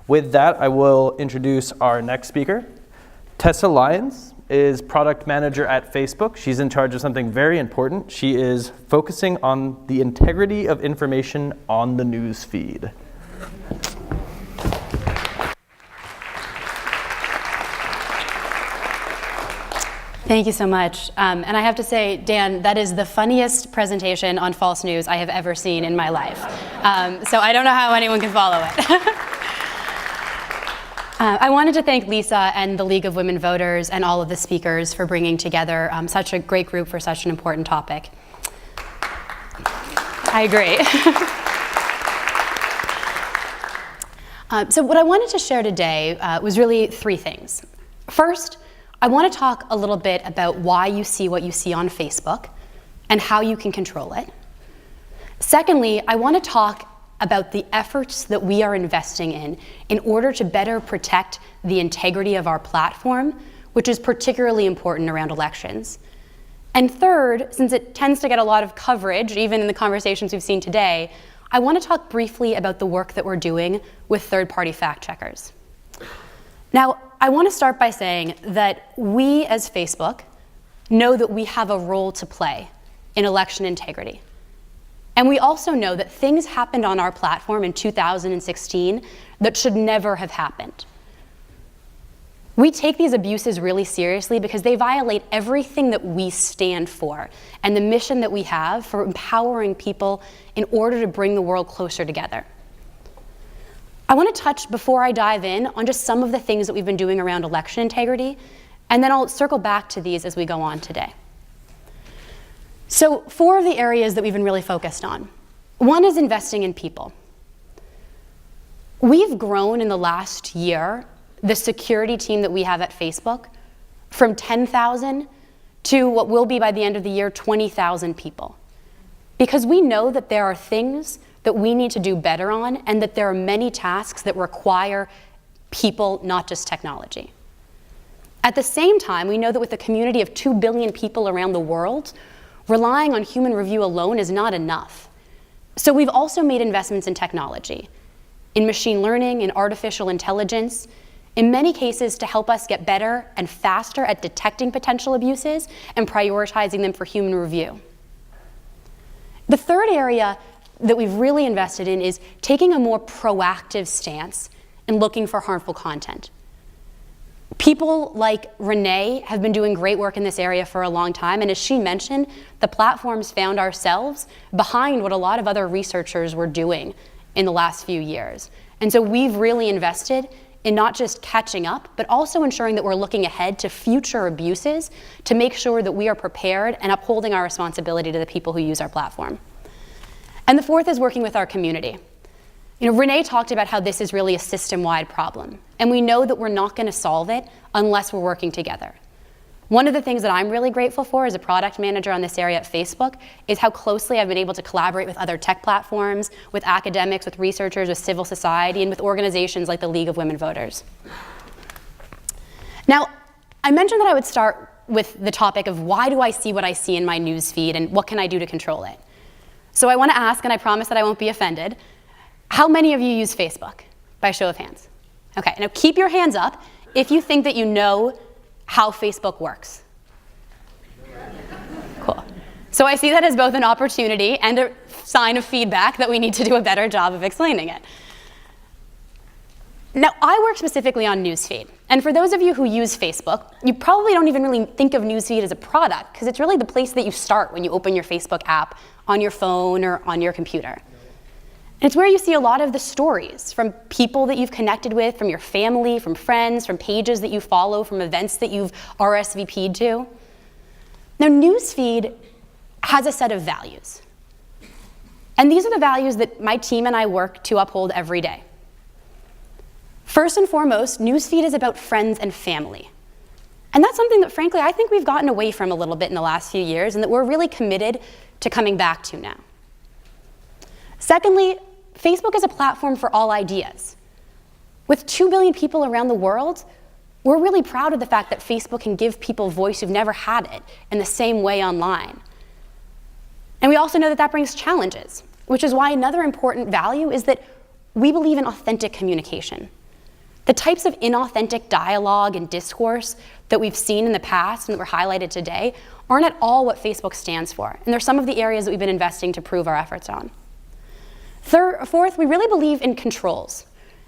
With that, I will introduce our next speaker. Tessa Lyons is product manager at Facebook. She's in charge of something very important. She is focusing on the integrity of information on the news feed. Thank you so much. And I have to say, Dan, that is the funniest presentation on false news I have ever seen in my life. So I don't know how anyone can follow it. I wanted to thank Lisa and the League of Women Voters and all of the speakers for bringing together such a great group for such an important topic. I agree. So what I wanted to share today was really three things. First, I want to talk a little bit about why you see what you see on Facebook and how you can control it. Secondly, I want to talk about the efforts that we are investing in order to better protect the integrity of our platform, which is particularly important around elections. And third, since it tends to get a lot of coverage, even in the conversations we've seen today, I want to talk briefly about the work that we're doing with third-party fact checkers. Now, I want to start by saying that we as Facebook know that we have a role to play in election integrity. And we also know that things happened on our platform in 2016 that should never have happened. We take these abuses really seriously because they violate everything that we stand for and the mission that we have for empowering people in order to bring the world closer together. I want to touch, before I dive in, on just some of the things that we've been doing around election integrity, and then I'll circle back to these as we go on today. So 4 of the areas that we've been really focused on. One is investing in people. We've grown in the last year the security team that we have at Facebook from 10,000 to what will be by the end of the year 20,000 people. Because we know that there are things that we need to do better on, and that there are many tasks that require people, not just technology. At the same time, we know that with a community of 2 billion people around the world, relying on human review alone is not enough. So we've also made investments in technology, in machine learning, in artificial intelligence, in many cases to help us get better and faster at detecting potential abuses and prioritizing them for human review. The third area that we've really invested in is taking a more proactive stance in looking for harmful content. People like Renee have been doing great work in this area for a long time, and as she mentioned, the platforms found ourselves behind what a lot of other researchers were doing in the last few years. And so we've really invested in not just catching up, but also ensuring that we're looking ahead to future abuses to make sure that we are prepared and upholding our responsibility to the people who use our platform. And the fourth is working with our community. Renee talked about how this is really a system-wide problem, and we know that we're not going to solve it unless we're working together. One of the things that I'm really grateful for as a product manager on this area at Facebook is how closely I've been able to collaborate with other tech platforms, with academics, with researchers, with civil society, and with organizations like the League of Women Voters. Now, I mentioned that I would start with the topic of why do I see what I see in my news feed and what can I do to control it? So I want to ask, and I promise that I won't be offended, how many of you use Facebook? By show of hands. Okay, now keep your hands up if you think that you know how Facebook works. Cool. So I see that as both an opportunity and a sign of feedback that we need to do a better job of explaining it. Now, I work specifically on newsfeed. And for those of you who use Facebook, you probably don't even really think of newsfeed as a product, because it's really the place that you start when you open your Facebook app on your phone or on your computer. And it's where you see a lot of the stories from people that you've connected with, from your family, from friends, from pages that you follow, from events that you've RSVP'd to. Now, newsfeed has a set of values. And these are the values that my team and I work to uphold every day. First and foremost, newsfeed is about friends and family. And that's something that, frankly, I think we've gotten away from a little bit in the last few years and that we're really committed to coming back to now. Secondly, Facebook is a platform for all ideas. With 2 billion people around the world, we're really proud of the fact that Facebook can give people voice who've never had it in the same way online. And we also know that that brings challenges, which is why another important value is that we believe in authentic communication. The types of inauthentic dialogue and discourse that we've seen in the past and that were highlighted today aren't at all what Facebook stands for. And they're some of the areas that we've been investing to prove our efforts on. Fourth, we really believe in controls.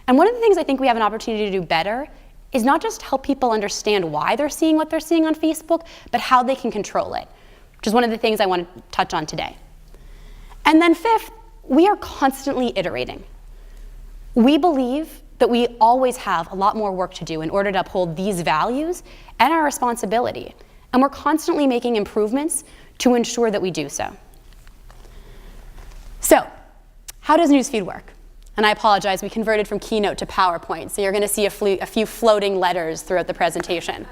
And one of the things I think we have an opportunity to do better is not just help people understand why they're seeing what they're seeing on Facebook, but how they can control it, which is one of the things I want to touch on today. And then fifth, we are constantly iterating. We believe that we always have a lot more work to do in order to uphold these values and our responsibility. And we're constantly making improvements to ensure that we do so. So, how does newsfeed work? And I apologize, we converted from Keynote to PowerPoint, so you're going to see a few floating letters throughout the presentation.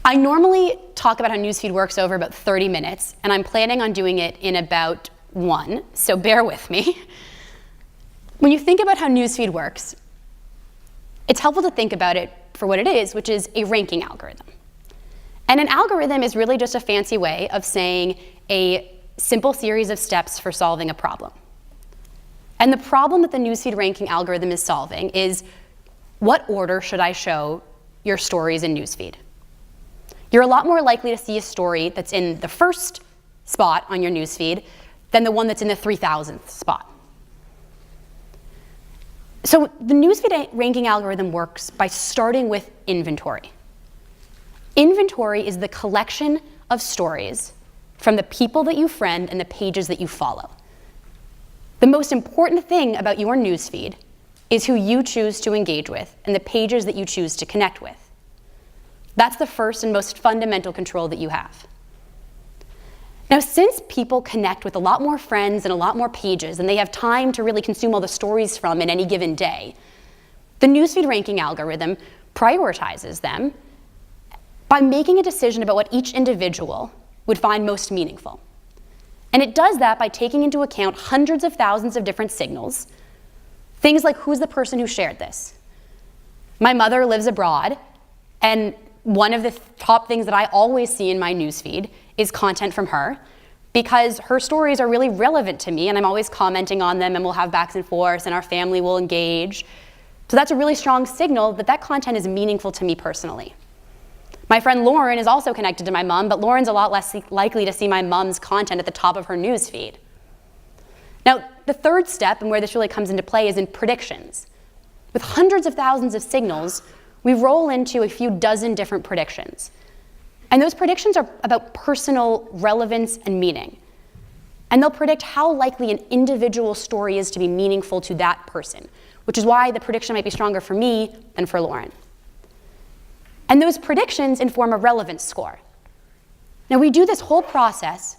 I normally talk about how newsfeed works over about 30 minutes, and I'm planning on doing it in about 1, so bear with me. When you think about how newsfeed works, it's helpful to think about it for what it is, which is a ranking algorithm. And an algorithm is really just a fancy way of saying a simple series of steps for solving a problem. And the problem that the newsfeed ranking algorithm is solving is, what order should I show your stories in newsfeed? You're a lot more likely to see a story that's in the first spot on your newsfeed than the one that's in the 3,000th spot. So the newsfeed ranking algorithm works by starting with inventory. Inventory is the collection of stories from the people that you friend and the pages that you follow. The most important thing about your newsfeed is who you choose to engage with and the pages that you choose to connect with. That's the first and most fundamental control that you have. Now, since people connect with a lot more friends and a lot more pages, and they have time to really consume all the stories from in any given day, the newsfeed ranking algorithm prioritizes them by making a decision about what each individual would find most meaningful. And it does that by taking into account hundreds of thousands of different signals, things like, who's the person who shared this? My mother lives abroad, and one of the top things that I always see in my newsfeed is content from her, because her stories are really relevant to me, and I'm always commenting on them, and we'll have backs and forths, and our family will engage. So that's a really strong signal that that content is meaningful to me personally. My friend Lauren is also connected to my mom, but Lauren's a lot less likely to see my mom's content at the top of her newsfeed. Now, the third step, and where this really comes into play, is in predictions. With hundreds of thousands of signals, we roll into a few dozen different predictions. And those predictions are about personal relevance and meaning. And they'll predict how likely an individual story is to be meaningful to that person, which is why the prediction might be stronger for me than for Lauren. And those predictions inform a relevance score. Now, we do this whole process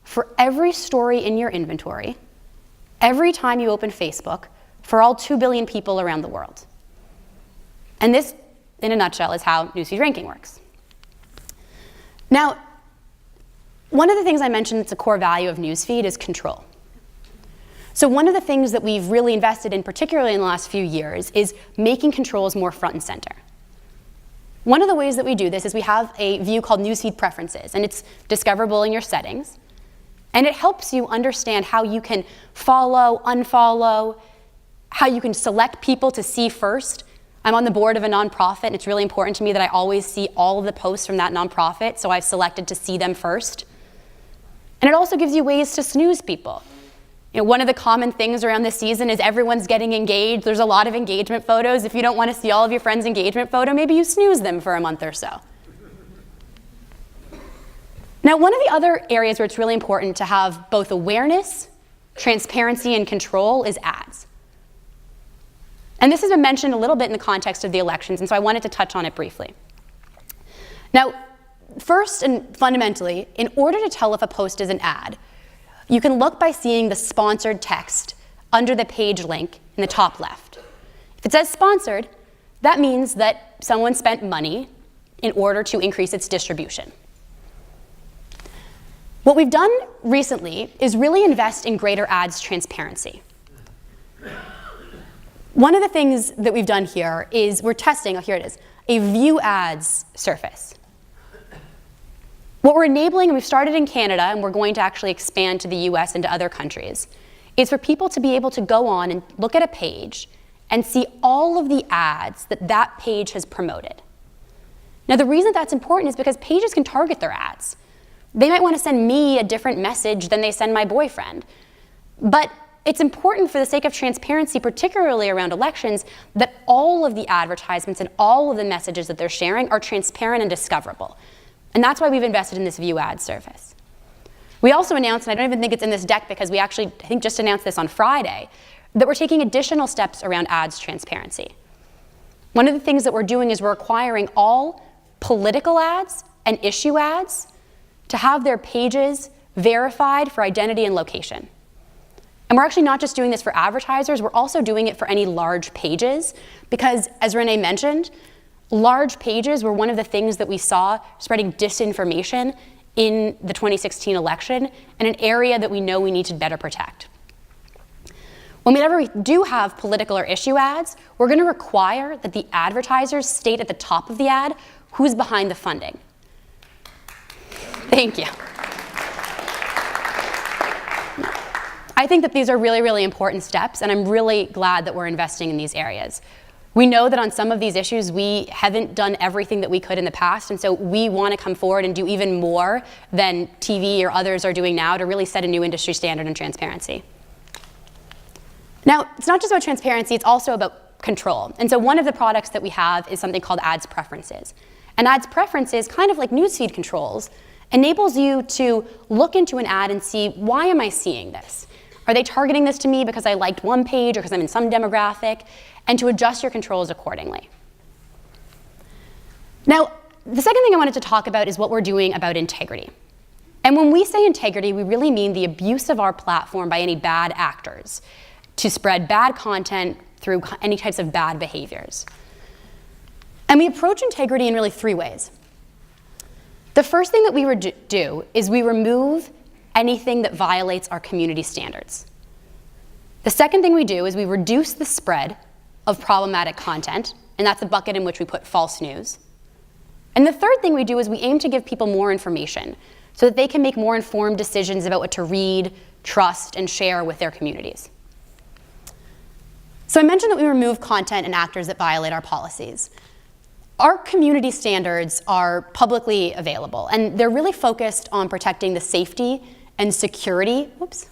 for every story in your inventory, every time you open Facebook, for all 2 billion people around the world. And this, in a nutshell, is how newsfeed ranking works. Now, one of the things I mentioned that's a core value of newsfeed is control. So one of the things that we've really invested in, particularly in the last few years, is making controls more front and center. One of the ways that we do this is we have a view called newsfeed preferences, and it's discoverable in your settings. And it helps you understand how you can follow, unfollow, how you can select people to see first. I'm on the board of a nonprofit, and it's really important to me that I always see all of the posts from that nonprofit, so I've selected to see them first. And it also gives you ways to snooze people. You know, one of the common things around this season is everyone's getting engaged. There's a lot of engagement photos. If you don't want to see all of your friends' engagement photo, maybe you snooze them for a month or so. Now, one of the other areas where it's really important to have both awareness, transparency, and control is ads. And this has been mentioned a little bit in the context of the elections, and so I wanted to touch on it briefly. Now, first and fundamentally, in order to tell if a post is an ad, you can look by seeing the sponsored text under the page link in the top left. If it says sponsored, that means that someone spent money in order to increase its distribution. What we've done recently is really invest in greater ads transparency. One of the things that we've done here is we're testing, oh, here it is, a view ads surface. What we're enabling, and we've started in Canada, and we're going to actually expand to the US and to other countries, is for people to be able to go on and look at a page and see all of the ads that that page has promoted. Now, the reason that's important is because pages can target their ads. They might want to send me a different message than they send my boyfriend. But it's important for the sake of transparency, particularly around elections, that all of the advertisements and all of the messages that they're sharing are transparent and discoverable. And that's why we've invested in this View Ads service. We also announced, and I don't even think it's in this deck because we actually, I think, just announced this on Friday, that we're taking additional steps around ads transparency. One of the things that we're doing is we're requiring all political ads and issue ads to have their pages verified for identity and location. And we're actually not just doing this for advertisers, we're also doing it for any large pages because, as Renee mentioned, large pages were one of the things that we saw spreading disinformation in the 2016 election and an area that we know we need to better protect. Whenever we do have political or issue ads, we're going to require that the advertisers state at the top of the ad who's behind the funding. Thank you. I think that these are really, really important steps, and I'm really glad that we're investing in these areas. We know that on some of these issues, we haven't done everything that we could in the past, and so we want to come forward and do even more than TV or others are doing now to really set a new industry standard in transparency. Now, it's not just about transparency, it's also about control. And so one of the products that we have is something called Ads Preferences. And Ads Preferences, kind of like newsfeed controls, enables you to look into an ad and see, why am I seeing this? Are they targeting this to me because I liked one page or because I'm in some demographic? And to adjust your controls accordingly. Now, the second thing I wanted to talk about is what we're doing about integrity. And when we say integrity, we really mean the abuse of our platform by any bad actors to spread bad content through any types of bad behaviors. And we approach integrity in really three ways. The first thing that we do is we remove anything that violates our community standards. The second thing we do is we reduce the spread of problematic content, and that's the bucket in which we put false news. And the third thing we do is we aim to give people more information so that they can make more informed decisions about what to read, trust, and share with their communities. So I mentioned that we remove content and actors that violate our policies. Our community standards are publicly available, and they're really focused on protecting the safety and security, oops,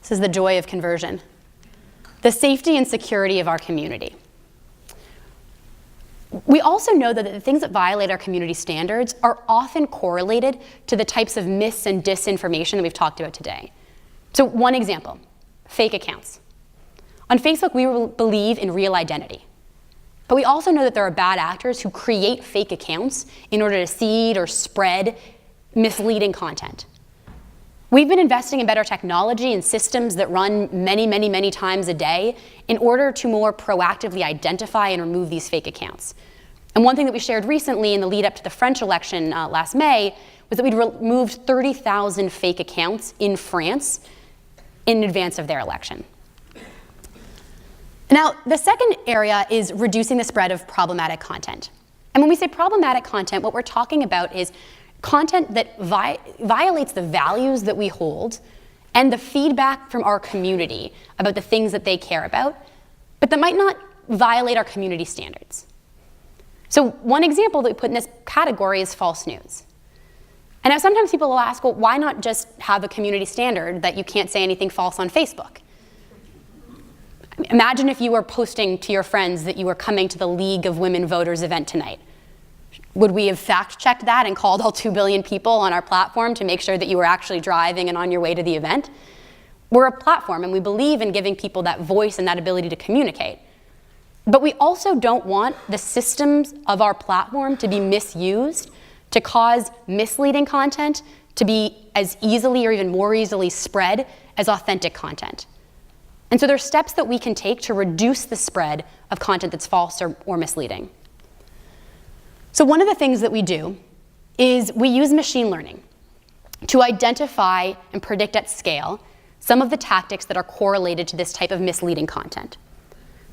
this is the joy of conversion, the safety and security of our community. We also know that the things that violate our community standards are often correlated to the types of mis and disinformation that we've talked about today. So one example, fake accounts. On Facebook, we believe in real identity. But we also know that there are bad actors who create fake accounts in order to seed or spread misleading content. We've been investing in better technology and systems that run many, many, many times a day in order to more proactively identify and remove these fake accounts. And one thing that we shared recently in the lead up to the French election last May was that we'd removed 30,000 fake accounts in France in advance of their election. Now, the second area is reducing the spread of problematic content. And when we say problematic content, what we're talking about is content that violates the values that we hold and the feedback from our community about the things that they care about, but that might not violate our community standards. So one example that we put in this category is false news. And now sometimes people will ask, well, why not just have a community standard that you can't say anything false on Facebook? Imagine if you were posting to your friends that you were coming to the League of Women Voters event tonight. Would we have fact-checked that and called all 2 billion people on our platform to make sure that you were actually driving and on your way to the event? We're a platform, and we believe in giving people that voice and that ability to communicate. But we also don't want the systems of our platform to be misused to cause misleading content to be as easily or even more easily spread as authentic content. And so there are steps that we can take to reduce the spread of content that's false or misleading. So one of the things that we do is we use machine learning to identify and predict at scale some of the tactics that are correlated to this type of misleading content.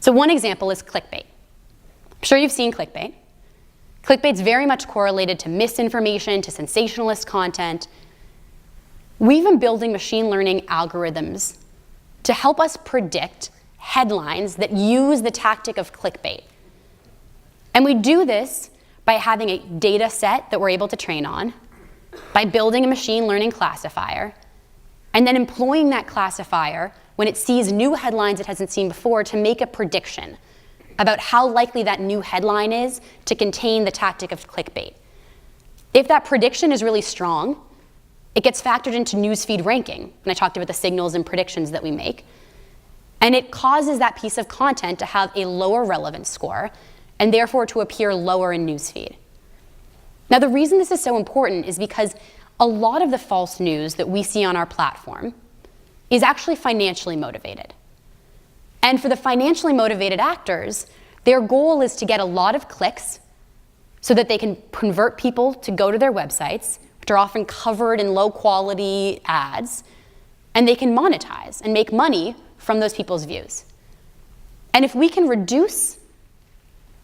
So one example is clickbait. I'm sure you've seen clickbait. Clickbait's very much correlated to misinformation, to sensationalist content. We've been building machine learning algorithms to help us predict headlines that use the tactic of clickbait. And we do this by having a data set that we're able to train on, by building a machine learning classifier, and then employing that classifier when it sees new headlines it hasn't seen before to make a prediction about how likely that new headline is to contain the tactic of clickbait. If that prediction is really strong, it gets factored into newsfeed ranking, and I talked about the signals and predictions that we make, and it causes that piece of content to have a lower relevance score, and therefore to appear lower in newsfeed. Now, the reason this is so important is because a lot of the false news that we see on our platform is actually financially motivated. And for the financially motivated actors, their goal is to get a lot of clicks so that they can convert people to go to their websites, which are often covered in low-quality ads, and they can monetize and make money from those people's views. And if we can reduce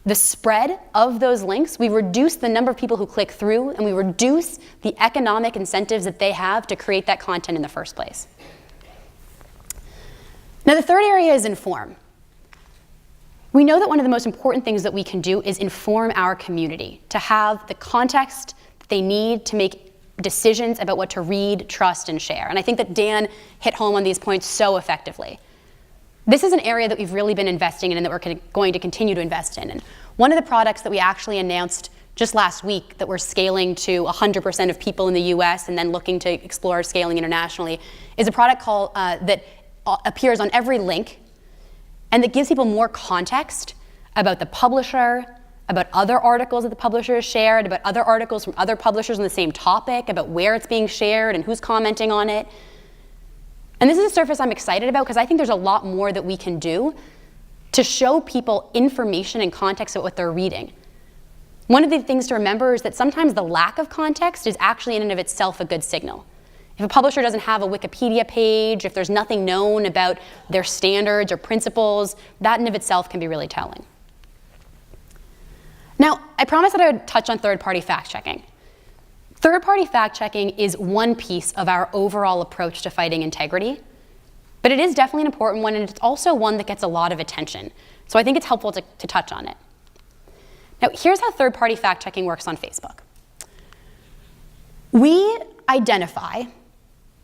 the spread of those links, we reduce the number of people who click through, and we reduce the economic incentives that they have to create that content in the first place. Now, the third area is inform. We know that one of the most important things that we can do is inform our community to have the context that they need to make decisions about what to read, trust, and share. And I think that Dan hit home on these points so effectively. This is an area that we've really been investing in and that we're going to continue to invest in. And one of the products that we actually announced just last week that we're scaling to 100% of people in the US and then looking to explore scaling internationally is a product called that appears on every link and that gives people more context about the publisher, about other articles that the publisher has shared, about other articles from other publishers on the same topic, about where it's being shared and who's commenting on it. And this is a surface I'm excited about because I think there's a lot more that we can do to show people information and context about what they're reading. One of the things to remember is that sometimes the lack of context is actually in and of itself a good signal. If a publisher doesn't have a Wikipedia page, if there's nothing known about their standards or principles, that in of itself can be really telling. Now, I promised that I would touch on third-party fact-checking. Third-party fact-checking is one piece of our overall approach to fighting integrity, but it is definitely an important one, and it's also one that gets a lot of attention. So I think it's helpful to touch on it. Now, here's how third-party fact-checking works on Facebook. We identify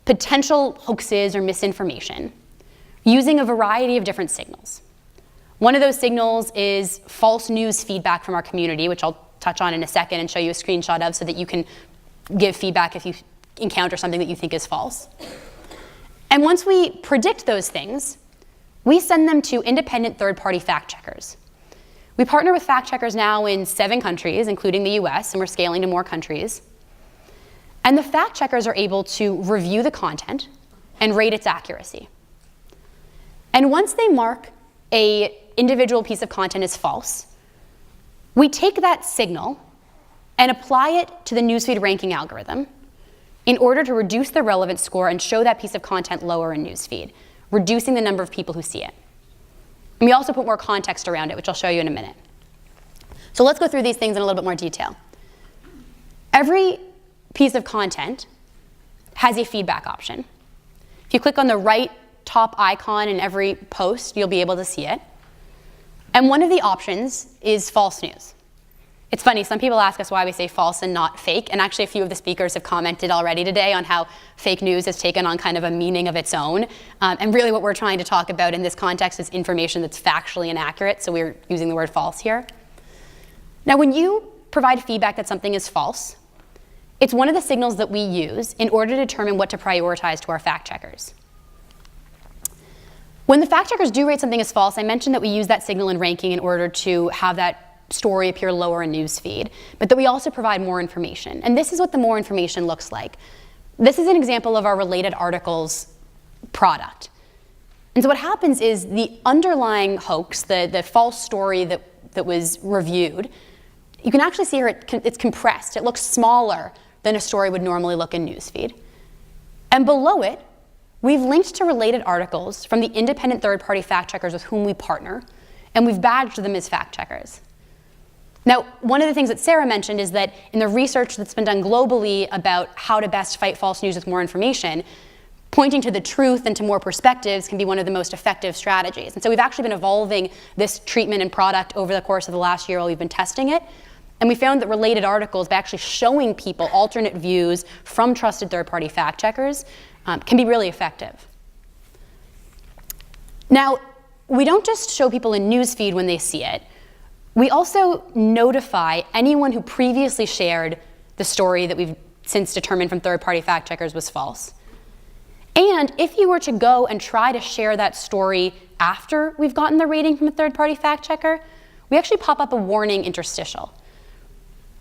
potential hoaxes or misinformation using a variety of different signals. One of those signals is false news feedback from our community, which I'll touch on in a second and show you a screenshot of so that you can give feedback if you encounter something that you think is false. And once we predict those things, we send them to independent third-party fact-checkers. We partner with fact-checkers now in 7 countries, including the US, and we're scaling to more countries. And the fact-checkers are able to review the content and rate its accuracy. And once they mark an individual piece of content as false, we take that signal and apply it to the newsfeed ranking algorithm in order to reduce the relevance score and show that piece of content lower in newsfeed, reducing the number of people who see it. And we also put more context around it, which I'll show you in a minute. So let's go through these things in a little bit more detail. Every piece of content has a feedback option. If you click on the right top icon in every post, you'll be able to see it. And one of the options is false news. It's funny, some people ask us why we say false and not fake, and actually a few of the speakers have commented already today on how fake news has taken on kind of a meaning of its own. And really what we're trying to talk about in this context is information that's factually inaccurate, so we're using the word false here. Now, when you provide feedback that something is false, it's one of the signals that we use in order to determine what to prioritize to our fact checkers. When the fact checkers do rate something as false, I mentioned that we use that signal in ranking in order to have that story appear lower in newsfeed, but that we also provide more information. And this is what the more information looks like. This is an example of our related articles product. And so what happens is the underlying hoax, the false story that was reviewed, you can actually see here it's compressed. It looks smaller than a story would normally look in newsfeed. And below it, we've linked to related articles from the independent third-party fact checkers with whom we partner, and we've badged them as fact checkers. Now, one of the things that Sarah mentioned is that in the research that's been done globally about how to best fight false news with more information, pointing to the truth and to more perspectives can be one of the most effective strategies. And so we've actually been evolving this treatment and product over the course of the last year while we've been testing it. And we found that related articles, by actually showing people alternate views from trusted third-party fact checkers, can be really effective. Now, we don't just show people a newsfeed when they see it. We also notify anyone who previously shared the story that we've since determined from third-party fact checkers was false. And if you were to go and try to share that story after we've gotten the rating from a third-party fact checker, we actually pop up a warning interstitial.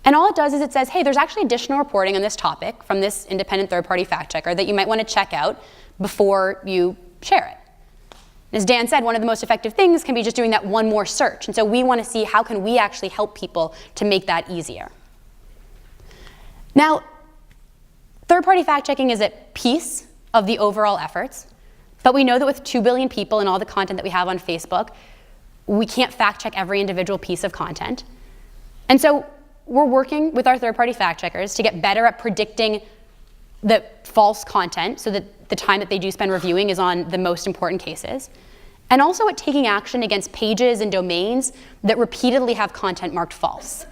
And all it does is it says, hey, there's actually additional reporting on this topic from this independent third-party fact checker that you might want to check out before you share it. As Dan said, one of the most effective things can be just doing that one more search. And so we want to see how can we actually help people to make that easier. Now, third-party fact-checking is a piece of the overall efforts, but we know that with 2 billion people and all the content that we have on Facebook, we can't fact-check every individual piece of content. And so we're working with our third-party fact-checkers to get better at predicting the false content so that the time that they do spend reviewing is on the most important cases, and also at taking action against pages and domains that repeatedly have content marked false.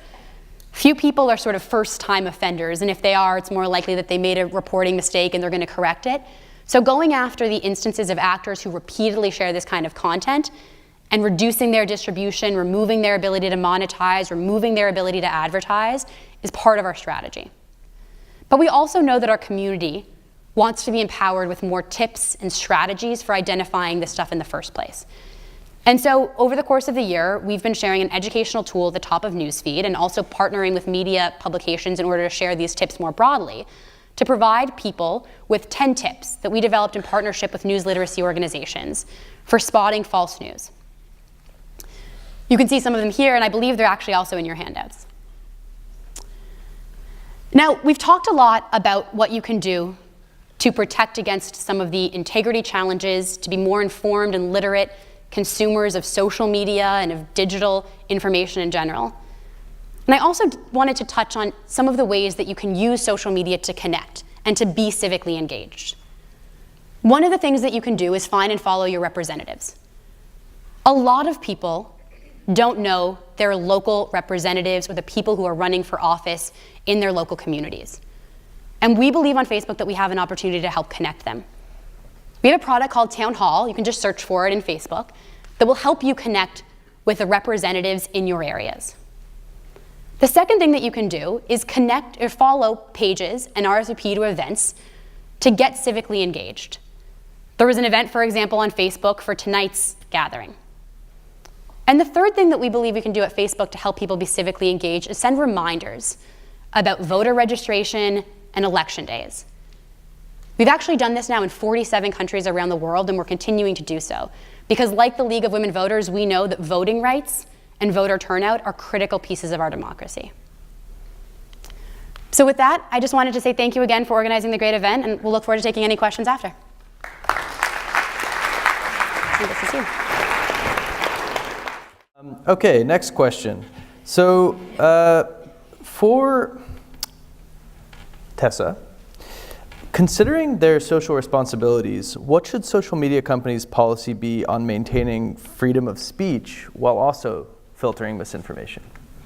Few people are sort of first-time offenders, and if they are, it's more likely that they made a reporting mistake and they're going to correct it. So going after the instances of actors who repeatedly share this kind of content and reducing their distribution, removing their ability to monetize, removing their ability to advertise is part of our strategy. But we also know that our community wants to be empowered with more tips and strategies for identifying this stuff in the first place. And so over the course of the year, we've been sharing an educational tool at the top of newsfeed and also partnering with media publications in order to share these tips more broadly to provide people with 10 tips that we developed in partnership with news literacy organizations for spotting false news. You can see some of them here, and I believe they're actually also in your handouts. Now, we've talked a lot about what you can do to protect against some of the integrity challenges, to be more informed and literate consumers of social media and of digital information in general. And I also wanted to touch on some of the ways that you can use social media to connect and to be civically engaged. One of the things that you can do is find and follow your representatives. A lot of people don't know their local representatives or the people who are running for office in their local communities. And we believe on Facebook that we have an opportunity to help connect them. We have a product called Town Hall, you can just search for it in Facebook, that will help you connect with the representatives in your areas. The second thing that you can do is connect or follow pages and RSVP to events to get civically engaged. There was an event, for example, on Facebook for tonight's gathering. And the third thing that we believe we can do at Facebook to help people be civically engaged is send reminders about voter registration and election days. We've actually done this now in 47 countries around the world, and we're continuing to do so. Because like the League of Women Voters, we know that voting rights and voter turnout are critical pieces of our democracy. So with that, I just wanted to say thank you again for organizing the great event, and we'll look forward to taking any questions after. This is you. Okay, next question. So for Tessa, considering their social responsibilities, what should social media companies' policy be on maintaining freedom of speech while also filtering misinformation?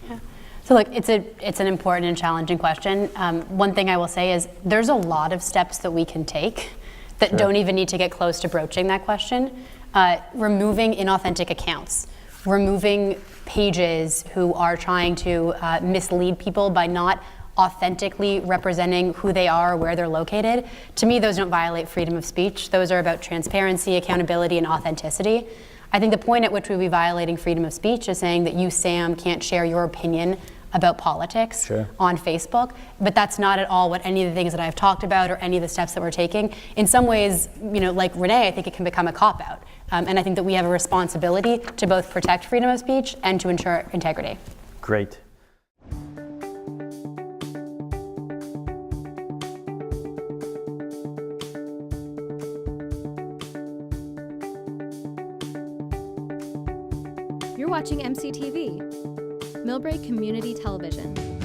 Yeah. So look, it's an important and challenging question. One thing I will say is there's a lot of steps that we can take that don't even need to get close to broaching that question. Removing inauthentic accounts, removing pages who are trying to mislead people by not authentically representing who they are, where they're located. To me, those don't violate freedom of speech. Those are about transparency, accountability, and authenticity. I think the point at which we'd be violating freedom of speech is saying that you, Sam, can't share your opinion about politics on Facebook, but that's not at all what any of the things that I've talked about or any of the steps that we're taking. In some ways, like Renee, I think it can become a cop-out. And I think that we have a responsibility to both protect freedom of speech and to ensure integrity. Great. You're watching MCTV, Millbrae Community Television.